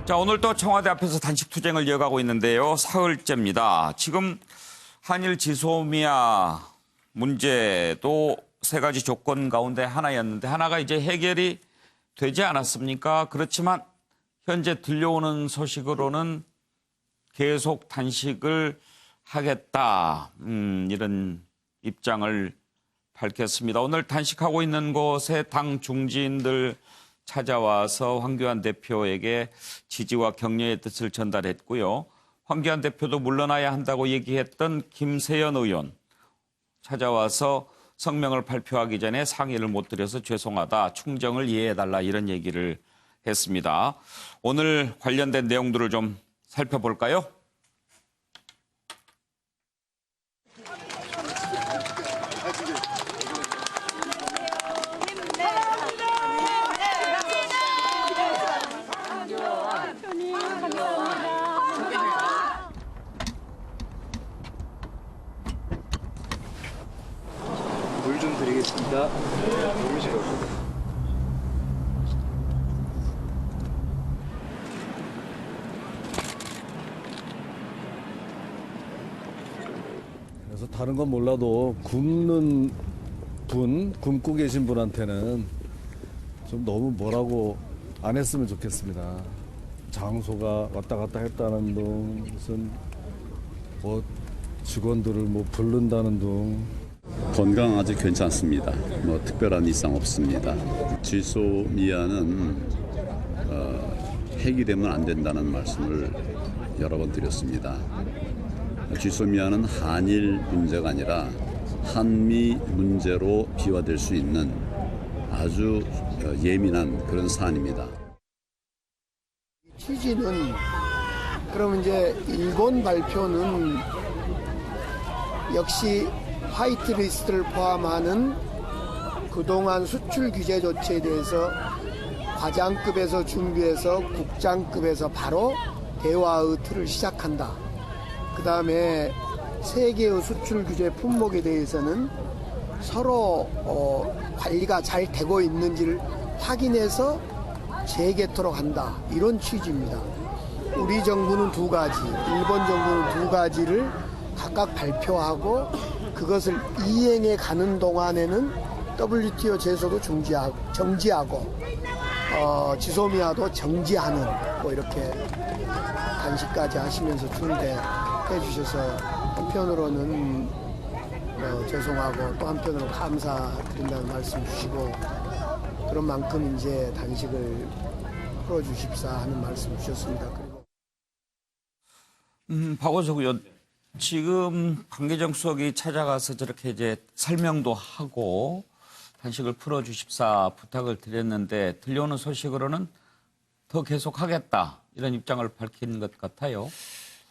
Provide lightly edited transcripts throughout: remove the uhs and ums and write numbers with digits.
자, 오늘 또 청와대 앞에서 단식 투쟁을 이어가고 있는데요. 사흘째입니다. 지금 한일 지소미아 문제도 세 가지 조건 가운데 하나였는데 하나가 이제 해결이 되지 않았습니까? 그렇지만 현재 들려오는 소식으로는 계속 단식을 하겠다. 이런 입장을 밝혔습니다. 오늘 단식하고 있는 곳에 당 중진들 찾아와서 황교안 대표에게 지지와 격려의 뜻을 전달했고요. 황교안 대표도 물러나야 한다고 얘기했던 김세연 의원 찾아와서 성명을 발표하기 전에 상의를 못 드려서 죄송하다, 충정을 이해해달라 이런 얘기를 했습니다. 오늘 관련된 내용들을 좀 살펴볼까요? 물 좀 드리겠습니다. 그래서 다른 건 몰라도 굶고 계신 분한테는 좀 너무 뭐라고 안 했으면 좋겠습니다. 장소가 왔다 갔다 했다는 둥, 무슨 뭐 직원들을 뭐 부른다는 둥. 건강 아주 괜찮습니다. 뭐 특별한 이상 없습니다. 지소미아는 해결되면 안 된다는 말씀을 여러 번 드렸습니다. 지소미아는 한일 문제가 아니라 한미 문제로 비화될 수 있는 아주 예민한 그런 사안입니다. 취지는 그럼 이제 일본 발표는 역시 화이트리스트를 포함하는 그동안 수출 규제 조치에 대해서 과장급에서 준비해서 국장급에서 바로 대화의 틀을 시작한다. 그 다음에 세계의 수출 규제 품목에 대해서는 서로 관리가 잘 되고 있는지를 확인해서 재개토록 한다. 이런 취지입니다. 우리 정부는 두 가지, 일본 정부는 두 가지를 각각 발표하고 그것을 이행해 가는 동안에는 WTO 제소도 정지하고 지소미아도 정지하는 뭐 이렇게 단식까지 하시면서 준대해 주셔서 한편으로는 죄송하고 또 한편으로 감사드린다는 말씀 주시고 그런 만큼 이제 단식을 풀어주십사 하는 말씀 주셨습니다. 그리고 박원석 의원, 지금 강기정 수석이 찾아가서 저렇게 이제 설명도 하고 단식을 풀어주십사 부탁을 드렸는데 들려오는 소식으로는 더 계속하겠다 이런 입장을 밝힌 것 같아요.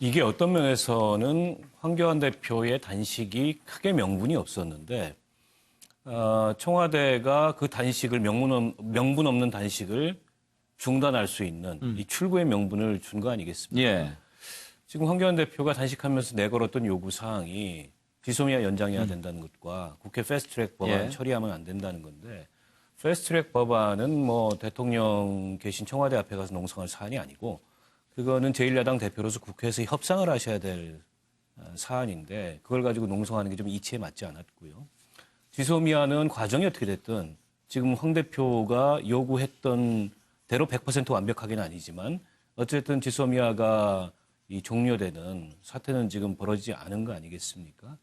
이게 어떤 면에서는 황교안 대표의 단식이 크게 명분이 없었는데 청와대가 그 단식을 명분 없는 단식을 중단할 수 있는 이 출구의 명분을 준 거 아니겠습니까? 예. 지금 황교안 대표가 단식하면서 내걸었던 요구 사항이 지소미아 연장해야 된다는 것과 국회 패스트트랙 법안 처리하면 안 된다는 건데 패스트트랙 법안은 뭐 대통령 계신 청와대 앞에 가서 농성할 사안이 아니고 그거는 제1야당 대표로서 국회에서 협상을 하셔야 될 사안인데 그걸 가지고 농성하는 게 좀 이치에 맞지 않았고요. 지소미아는 과정이 어떻게 됐든 지금 황 대표가 요구했던 대로 100% 완벽하게는 아니지만 어쨌든 지소미아가 이 종료되는 사태는 지금 벌어지지 않은 거 아니겠습니까?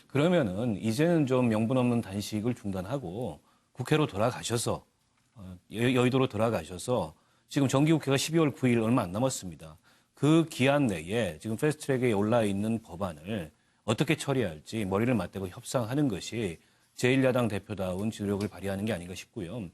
그러면은 이제는 좀 명분 없는 단식을 중단하고 국회로 돌아가셔서 여의도로 돌아가셔서 지금 정기국회가 12월 9일 얼마 안 남았습니다. 그 기한 내에 지금 패스트트랙에 올라 있는 법안을 어떻게 처리할지 머리를 맞대고 협상하는 것이 제1야당 대표다운 지도력을 발휘하는 게 아닌가 싶고요.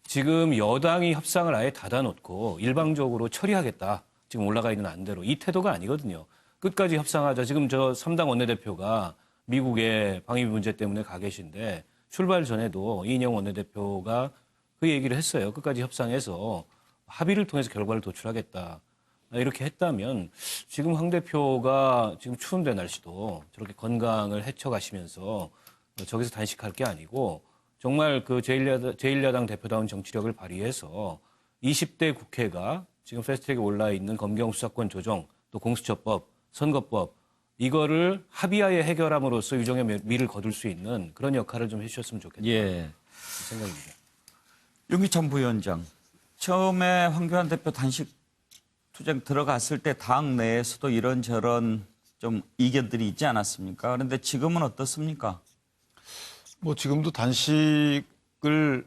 지금 여당이 협상을 아예 닫아놓고 일방적으로 처리하겠다. 지금 올라가 있는 안대로 이 태도가 아니거든요. 끝까지 협상하자. 지금 저 3당 원내대표가 미국의 방위비 문제 때문에 가 계신데 출발 전에도 이인영 원내대표가 그 얘기를 했어요. 끝까지 협상해서 합의를 통해서 결과를 도출하겠다. 이렇게 했다면 지금 황 대표가 지금 추운데 날씨도 저렇게 건강을 헤쳐가시면서 저기서 단식할 게 아니고 정말 그 제1야당 대표다운 정치력을 발휘해서 20대 국회가 지금 패스트트랙에 올라 있는 검경 수사권 조정, 또 공수처법, 선거법 이거를 합의하에 해결함으로써 유종의 미를 거둘 수 있는 그런 역할을 좀 해주셨으면 좋겠다. 예. 생각입니다. 윤기찬 부위원장, 처음에 황교안 대표 단식 투쟁 들어갔을 때 당 내에서도 이런저런 좀 이견들이 있지 않았습니까? 그런데 지금은 어떻습니까? 뭐 지금도 단식을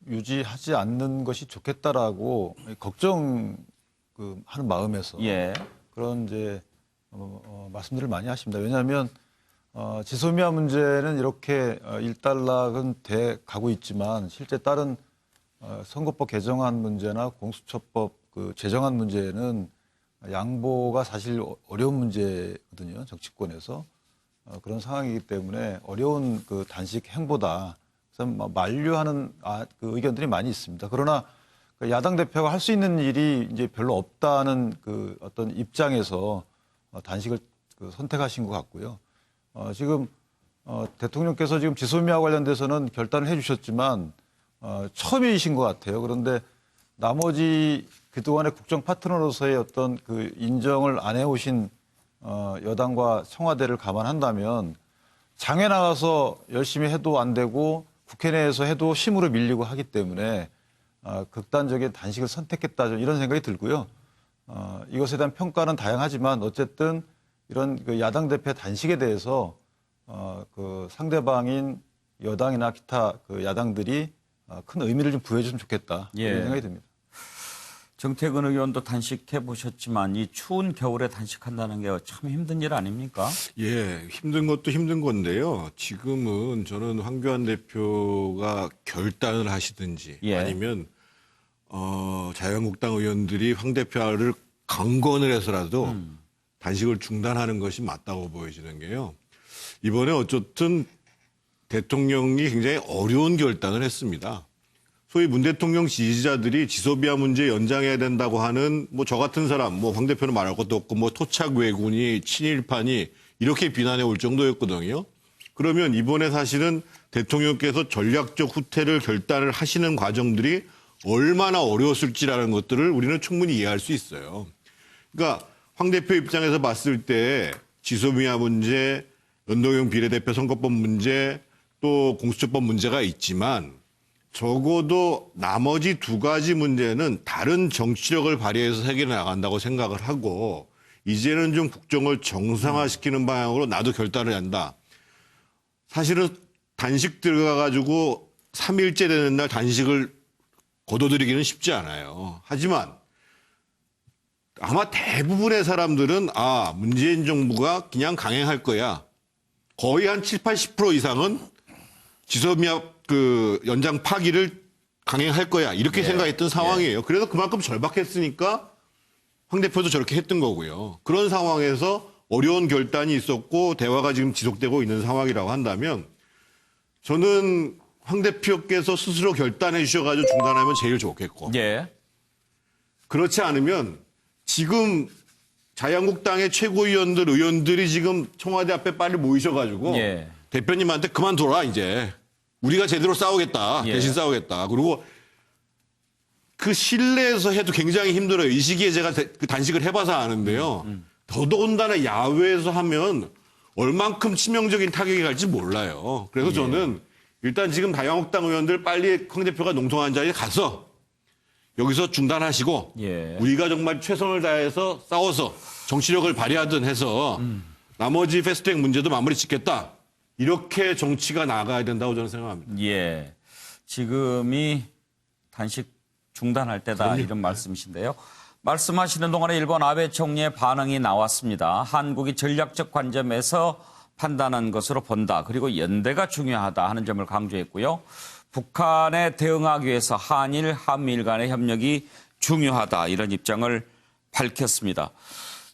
유지하지 않는 것이 좋겠다라고 걱정 하는 마음에서 예. 그런 이제 말씀들을 많이 하십니다. 왜냐하면 지소미아 문제는 이렇게 일단락은 돼 가고 있지만 실제 다른 선거법 개정안 문제나 공수처법 제정안 문제는 양보가 사실 어려운 문제거든요. 정치권에서 그런 상황이기 때문에 어려운 그 단식 행보다 그래서 만류하는 그 의견들이 많이 있습니다. 그러나 야당 대표가 할 수 있는 일이 이제 별로 없다는 그 어떤 입장에서 단식을 선택하신 것 같고요. 지금 대통령께서 지금 지소미아 관련돼서는 결단을 해주셨지만 처음이신 것 같아요. 그런데 나머지 그동안의 국정 파트너로서의 어떤 그 인정을 안 해오신 여당과 청와대를 감안한다면 장에 나가서 열심히 해도 안 되고 국회 내에서 해도 심으로 밀리고 하기 때문에 극단적인 단식을 선택했다 이런 생각이 들고요. 이것에 대한 평가는 다양하지만 어쨌든 이런 그 야당 대표의 단식에 대해서 그 상대방인 여당이나 기타 그 야당들이 큰 의미를 좀 부여해줬으면 좋겠다 이런 생각이 듭니다. 정태근 의원도 단식해 보셨지만 이 추운 겨울에 단식한다는 게 참 힘든 일 아닙니까? 예, 힘든 것도 힘든 건데요. 지금은 저는 황교안 대표가 결단을 하시든지 예. 아니면 자유한국당 의원들이 황 대표를 강권을 해서라도 단식을 중단하는 것이 맞다고 보여지는 게요. 이번에 어쨌든 대통령이 굉장히 어려운 결단을 했습니다. 소위 문 대통령 지지자들이 지소미아 문제 연장해야 된다고 하는 뭐 저 같은 사람, 뭐 황 대표는 말할 것도 없고 뭐 토착 왜군이 친일파니 이렇게 비난해 올 정도였거든요. 그러면 이번에 사실은 대통령께서 전략적 후퇴를 결단을 하시는 과정들이 얼마나 어려웠을지라는 것들을 우리는 충분히 이해할 수 있어요. 그러니까 황 대표 입장에서 봤을 때 지소미아 문제, 연동형 비례대표 선거법 문제, 또 공수처법 문제가 있지만 적어도 나머지 두 가지 문제는 다른 정치력을 발휘해서 해결해 나간다고 생각을 하고 이제는 좀 국정을 정상화시키는 방향으로 나도 결단을 한다. 사실은 단식 들어가가지고 3일째 되는 날 단식을 거둬들이기는 쉽지 않아요. 하지만 아마 대부분의 사람들은 문재인 정부가 그냥 강행할 거야. 거의 한 7, 80% 이상은 지소미아 그 연장 파기를 강행할 거야. 이렇게 생각했던 상황이에요. 그래서 그만큼 절박했으니까 황 대표도 저렇게 했던 거고요. 그런 상황에서 어려운 결단이 있었고 대화가 지금 지속되고 있는 상황이라고 한다면 저는 황 대표께서 스스로 결단해 주셔가지고 중단하면 제일 좋겠고 예. 그렇지 않으면 지금 자유한국당의 최고위원들 의원들이 지금 청와대 앞에 빨리 모이셔가지고 예. 대표님한테 그만둬라 이제. 우리가 제대로 싸우겠다. 예. 대신 싸우겠다. 그리고 그 실내에서 해도 굉장히 힘들어요. 이 시기에 제가 그 단식을 해봐서 아는데요. 더더군다나 야외에서 하면 얼만큼 치명적인 타격이 갈지 몰라요. 그래서 저는 일단 지금 자유한국당 의원들 빨리 황 대표가 농성한 자리에 가서 여기서 중단하시고 예. 우리가 정말 최선을 다해서 싸워서 정치력을 발휘하든 해서 나머지 패스트트랙 문제도 마무리 짓겠다. 이렇게 정치가 나가야 된다고 저는 생각합니다. 예. 지금이 단식 중단할 때다 이런 말씀이신데요. 말씀하시는 동안에 일본 아베 총리의 반응이 나왔습니다. 한국이 전략적 관점에서 판단한 것으로 본다. 그리고 연대가 중요하다 하는 점을 강조했고요. 북한에 대응하기 위해서 한일, 한미일 간의 협력이 중요하다. 이런 입장을 밝혔습니다.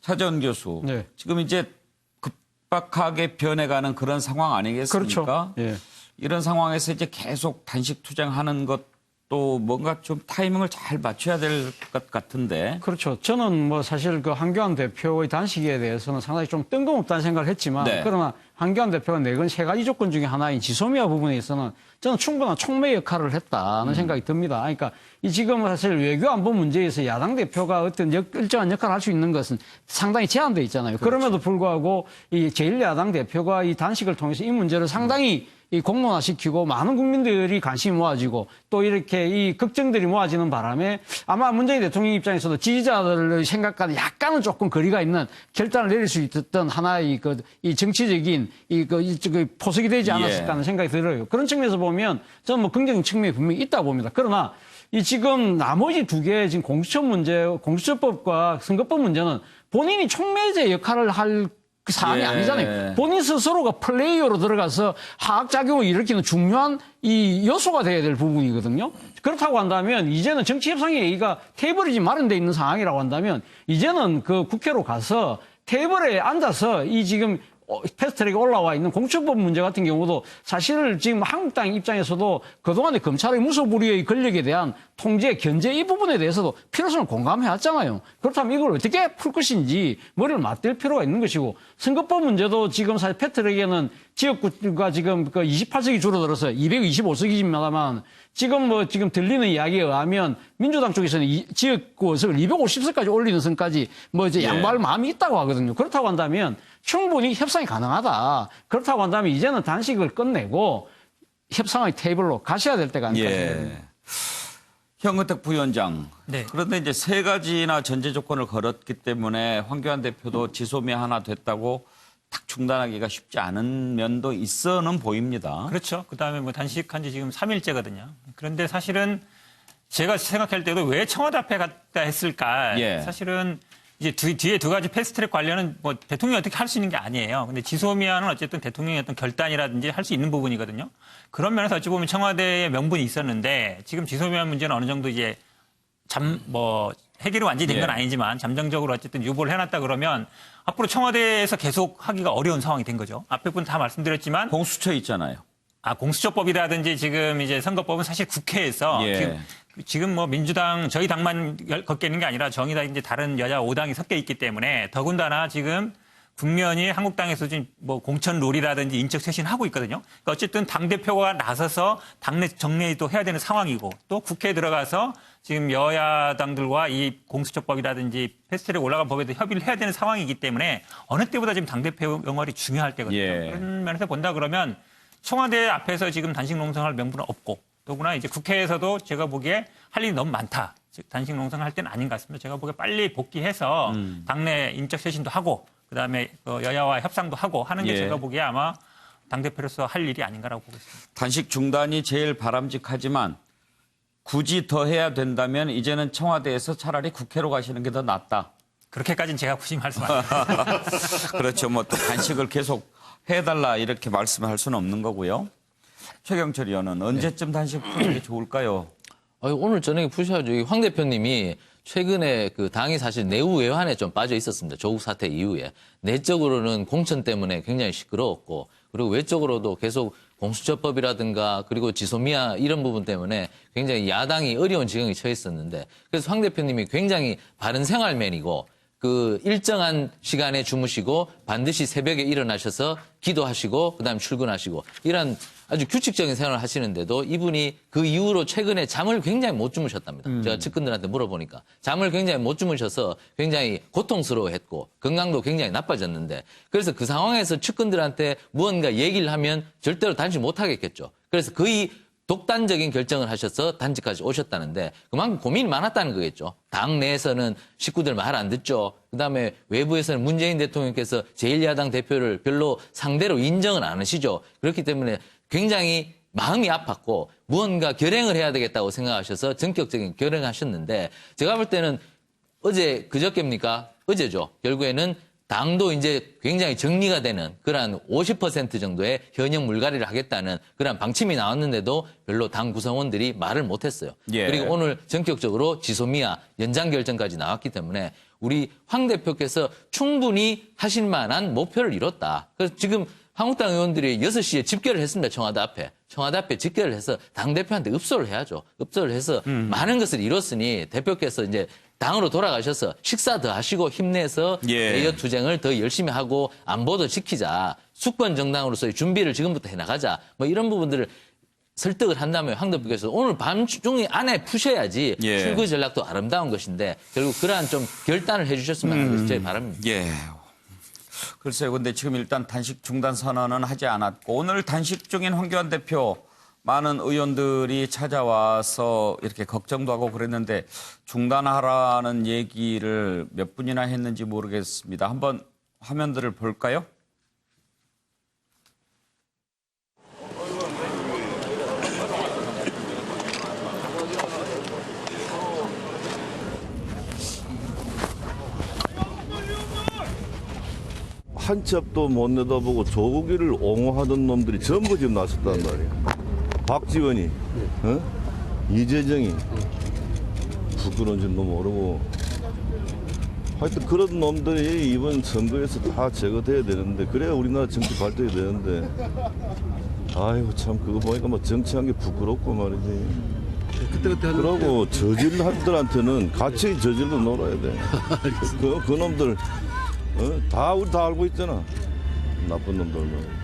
차재원 교수. 네. 지금 이제 급박하게 변해가는 그런 상황 아니겠습니까? 그렇죠. 예. 이런 상황에서 이제 계속 단식 투쟁하는 것도 뭔가 좀 타이밍을 잘 맞춰야 될 것 같은데. 그렇죠. 저는 뭐 사실 그 황교안 대표의 단식에 대해서는 상당히 좀 뜬금없다는 생각을 했지만 네. 그러나 황교안 대표가 내건 3가지 조건 중에 하나인 지소미아 부분에 있어서는 저는 충분한 촉매 역할을 했다는 생각이 듭니다. 그러니까 이 지금 사실 외교 안보 문제에서 야당 대표가 어떤 일정한 역할을 할 수 있는 것은 상당히 제한돼 있잖아요. 그럼에도 불구하고 이 제1야당 대표가 이 단식을 통해서 이 문제를 상당히 이 공론화시키고 많은 국민들이 관심이 모아지고 또 이렇게 이 걱정들이 모아지는 바람에 아마 문재인 대통령 입장에서도 지지자들의 생각과는 약간은 조금 거리가 있는 결단을 내릴 수 있었던 하나의 이 정치적인 그 포석이 되지 않았을까 하는 생각이 들어요. 그런 측면에서 보면 저는 뭐 긍정적인 측면이 분명히 있다고 봅니다. 그러나 이 지금 나머지 2개 지금 공수처 문제, 공수처법과 선거법 문제는 본인이 촉매제 역할을 할 그 사안이 아니잖아요. 본인 스스로가 플레이어로 들어가서 화학작용을 일으키는 중요한 이 요소가 돼야 될 부분이거든요. 그렇다고 한다면 이제는 정치협상의 얘기가 테이블이 지금 마련돼 있는 상황이라고 한다면 이제는 그 국회로 가서 테이블에 앉아서 이 지금 패스트트랙에 올라와 있는 공수처법 문제 같은 경우도 사실 지금 한국당 입장에서도 그동안의 검찰의 무소불위의 권력에 대한 통제, 견제 이 부분에 대해서도 필요성을 공감해왔잖아요. 그렇다면 이걸 어떻게 풀 것인지 머리를 맞댈 필요가 있는 것이고 선거법 문제도 지금 사실 패스트트랙에는 지역구가 지금 그 28석이 줄어들어서 225석이지만 지금 들리는 이야기에 의하면 민주당 쪽에서는 지역구석을 250석까지 올리는 선까지 이제 양보할 마음이 있다고 하거든요. 그렇다고 한다면 충분히 협상이 가능하다. 그렇다고 한다면 이제는 단식을 끝내고 협상의 테이블로 가셔야 될 때가 아닐까 생각합니다. 현근택 부위원장. 네. 그런데 이제 3가지나 전제 조건을 걸었기 때문에 황교안 대표도 지소미아 하나 됐다고 탁 중단하기가 쉽지 않은 면도 있어는 보입니다. 그렇죠. 그다음에 뭐 단식한 지 지금 3일째거든요. 그런데 사실은 제가 생각할 때도 왜 청와대 앞에 갔다 했을까? 사실은 이제 뒤에 2가지 패스트트랙 관련은 뭐 대통령이 어떻게 할 수 있는 게 아니에요. 근데 지소미아는 어쨌든 대통령의 어떤 결단이라든지 할 수 있는 부분이거든요. 그런 면에서 어찌 보면 청와대의 명분이 있었는데 지금 지소미아 문제는 어느 정도 이제 해결이 완전히 된 건 아니지만 잠정적으로 어쨌든 유보를 해놨다 그러면 앞으로 청와대에서 계속 하기가 어려운 상황이 된 거죠. 앞에 분 다 말씀드렸지만 공수처 있잖아요. 공수처법이라든지 지금 이제 선거법은 사실 국회에서 지금 뭐 민주당 저희 당만 걷게 있는 게 아니라 정의당 이제 다른 여야 5당이 섞여 있기 때문에 더군다나 지금 국면이 한국당에서 지금 뭐 공천 룰이라든지 인적 쇄신하고 있거든요. 그러니까 어쨌든 당대표가 나서서 당내 정리도 해야 되는 상황이고 또 국회에 들어가서 지금 여야당들과 이 공수처법이라든지 패스트트랙 올라간 법에도 협의를 해야 되는 상황이기 때문에 어느 때보다 지금 당대표 역할이 중요할 때거든요. 그런 면에서 본다 그러면 청와대 앞에서 지금 단식 농성할 명분은 없고 더구나 이제 국회에서도 제가 보기에 할 일이 너무 많다. 즉 단식 농성할 때는 아닌 것 같습니다. 제가 보기에 빨리 복귀해서 당내 인적 쇄신도 하고 그다음에 여야와 협상도 하고 하는 게 제가 보기에 아마 당대표로서 할 일이 아닌가라고 보고 있습니다. 단식 중단이 제일 바람직하지만 굳이 더 해야 된다면 이제는 청와대에서 차라리 국회로 가시는 게 더 낫다. 그렇게까지는 제가 굳이 말씀 안 드립니다. 그렇죠. 뭐 또 단식을 계속 해달라 이렇게 말씀할 수는 없는 거고요. 최경철 의원은 언제쯤 단식 푸는 게 좋을까요? 오늘 저녁에 푸셔야죠. 황 대표님이 최근에 그 당이 사실 내후 외환에 좀 빠져 있었습니다. 조국 사태 이후에. 내적으로는 공천 때문에 굉장히 시끄러웠고 그리고 외적으로도 계속 공수처법이라든가 그리고 지소미아 이런 부분 때문에 굉장히 야당이 어려운 지경에 처해 있었는데 그래서 황 대표님이 굉장히 바른 생활맨이고 그 일정한 시간에 주무시고 반드시 새벽에 일어나셔서 기도하시고 그다음에 출근하시고 이런 아주 규칙적인 생활을 하시는데도 이분이 그 이후로 최근에 잠을 굉장히 못 주무셨답니다. 제가 측근들한테 물어보니까 잠을 굉장히 못 주무셔서 굉장히 고통스러워했고 건강도 굉장히 나빠졌는데 그래서 그 상황에서 측근들한테 무언가 얘기를 하면 절대로 단식 못 하겠겠죠. 그래서 거의 독단적인 결정을 하셔서 단식까지 오셨다는데 그만큼 고민이 많았다는 거겠죠. 당 내에서는 식구들 말 안 듣죠. 그다음에 외부에서는 문재인 대통령께서 제1야당 대표를 별로 상대로 인정을 안 하시죠. 그렇기 때문에 굉장히 마음이 아팠고 무언가 결행을 해야 되겠다고 생각하셔서 전격적인 결행하셨는데 제가 볼 때는 그저께입니까? 어제죠. 결국에는 당도 이제 굉장히 정리가 되는 그러한 50% 정도의 현역 물갈이를 하겠다는 그러한 방침이 나왔는데도 별로 당 구성원들이 말을 못했어요. 그리고 오늘 전격적으로 지소미아 연장 결정까지 나왔기 때문에 우리 황 대표께서 충분히 하실 만한 목표를 이뤘다. 그래서 지금 한국당 의원들이 6시에 집결을 했습니다. 청와대 앞에. 청와대 앞에 직결을 해서 당대표한테 읍소를 해야죠. 읍소를 해서 많은 것을 이뤘으니 대표께서 이제 당으로 돌아가셔서 식사 더 하시고 힘내서 레이더 투쟁을 더 열심히 하고 안보도 지키자. 수권 정당으로서의 준비를 지금부터 해나가자. 뭐 이런 부분들을 설득을 한다면 황 대표께서 오늘 밤중에 안에 푸셔야지 출구 전략도 아름다운 것인데 결국 그러한 좀 결단을 해주셨으면 하는 것이 제 바람입니다. 예. 글쎄요. 근데 지금 일단 단식 중단 선언은 하지 않았고 오늘 단식 중인 황교안 대표 많은 의원들이 찾아와서 이렇게 걱정도 하고 그랬는데 중단하라는 얘기를 몇 분이나 했는지 모르겠습니다. 한번 화면들을 볼까요? 한 첩도 못 내다보고 조국이를 옹호하던 놈들이 전부 지금 나섰단 말이야. 박지원이, 이재정이, 부끄러운지 너무 모르고. 하여튼 그런 놈들이 이번 선거에서 다 제거돼야 되는데, 그래야 우리나라 정치 발전이 되는데. 아이고, 참, 그거 보니까 뭐 정치한 게 부끄럽고 말이지. 그러고 저질한들한테는 같이 저질로 놀아야 돼. 그 놈들. 우리 다 알고 있잖아. 나쁜 놈들은.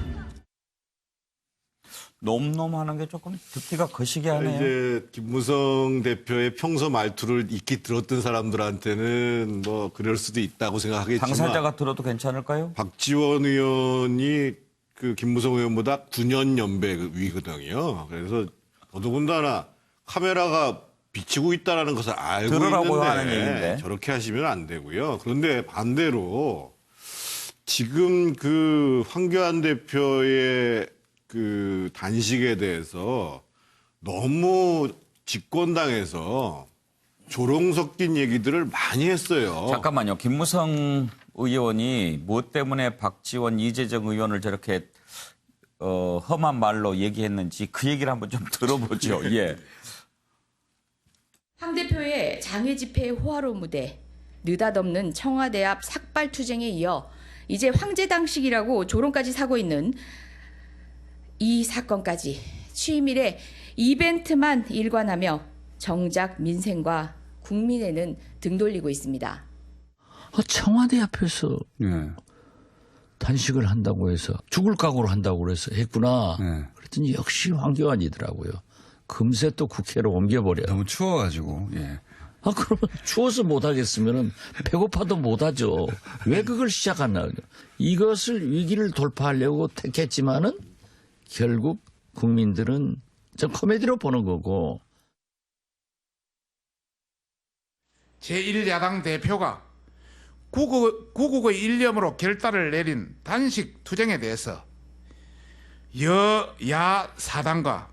놈놈하는 게 조금 듣기가 거시기 하네요. 이제 김무성 대표의 평소 말투를 익히 들었던 사람들한테는 뭐 그럴 수도 있다고 생각하겠지만 당사자가 들어도 괜찮을까요? 박지원 의원이 그 김무성 의원보다 9년 연배 위거든요. 그래서 더더군다나 카메라가 비치고 있다는 것을 알고 들으라고 있는데 하는 얘기인데. 저렇게 하시면 안 되고요. 그런데 반대로 지금 그 황교안 대표의 그 단식에 대해서 너무 집권당에서 조롱 섞인 얘기들을 많이 했어요. 잠깐만요. 김무성 의원이 무엇 때문에 박지원, 이재정 의원을 저렇게 험한 말로 얘기했는지 그 얘기를 한번 좀 들어보죠. 예. 황 대표의 장외 집회 호화로운 무대, 느닷없는 청와대 앞 삭발 투쟁에 이어 이제 황제당식이라고 조롱까지 사고 있는 이 사건까지 취임일에 이벤트만 일관하며 정작 민생과 국민에는 등 돌리고 있습니다. 청와대 앞에서 단식을 한다고 해서 죽을 각오로 한다고 그래서 했구나. 그랬더니 역시 황교안이더라고요. 금세 또 국회로 옮겨버려. 너무 추워가지고. 예. 그러면 추워서 못하겠으면 배고파도 못하죠. 왜 그걸 시작하나. 이것을 위기를 돌파하려고 택했지만은 결국 국민들은 좀 코미디로 보는 거고. 제1야당 대표가 구국의 일념으로 결단을 내린 단식 투쟁에 대해서 여야 사당과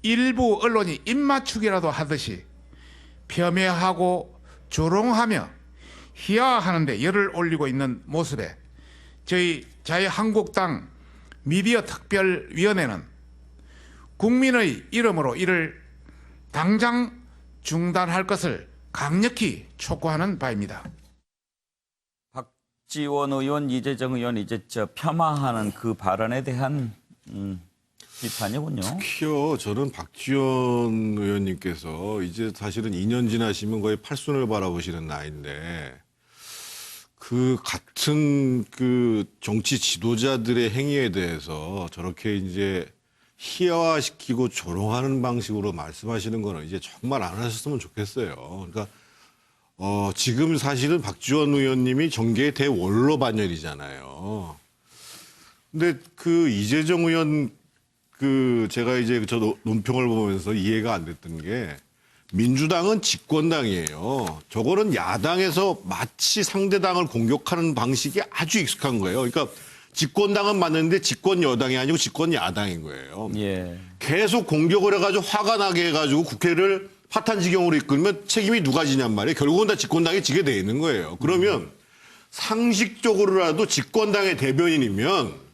일부 언론이 입맞추기라도 하듯이 폄훼하고 조롱하며 희화화하는 데 열을 올리고 있는 모습에 저희 자유한국당 미디어 특별위원회는 국민의 이름으로 이를 당장 중단할 것을 강력히 촉구하는 바입니다. 박지원 의원, 이재정 의원 이제 폄하하는 그 발언에 대한 비판이군요. 특히요, 저는 박지원 의원님께서 이제 사실은 2년 지나시면 거의 팔순을 바라보시는 나이인데 그 같은 그 정치 지도자들의 행위에 대해서 저렇게 이제 희화화시키고 조롱하는 방식으로 말씀하시는 거는 이제 정말 안 하셨으면 좋겠어요. 그러니까 지금 사실은 박지원 의원님이 정계의 대원로 반열이잖아요. 근데 그 이재정 의원 제가 이제 저 논평을 보면서 이해가 안 됐던 게 민주당은 집권당이에요. 저거는 야당에서 마치 상대당을 공격하는 방식이 아주 익숙한 거예요. 그러니까 집권당은 맞는데 집권 여당이 아니고 집권 야당인 거예요. 예. 계속 공격을 해가지고 화가 나게 해가지고 국회를 파탄지경으로 이끌면 책임이 누가 지냔 말이에요. 결국은 다 집권당이 지게 돼 있는 거예요. 그러면 상식적으로라도 집권당의 대변인이면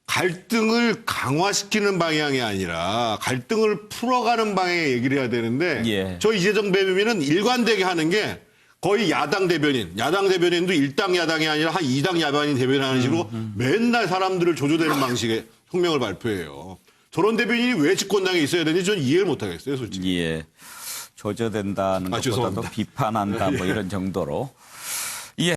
갈등을 강화시키는 방향이 아니라 갈등을 풀어가는 방향의 얘기를 해야 되는데 저 이재정 대변인은 일관되게 하는 게 거의 야당 대변인도 1당 야당이 아니라 한 2당 야당인 대변인하는 식으로 맨날 사람들을 조조되는 방식의 성명을 발표해요. 저런 대변인이 왜 집권당에 있어야 되는지 저는 이해를 못 하겠어요, 솔직히. 예. 조져된다는 것보다도 죄송합니다. 비판한다 뭐 이런 정도로.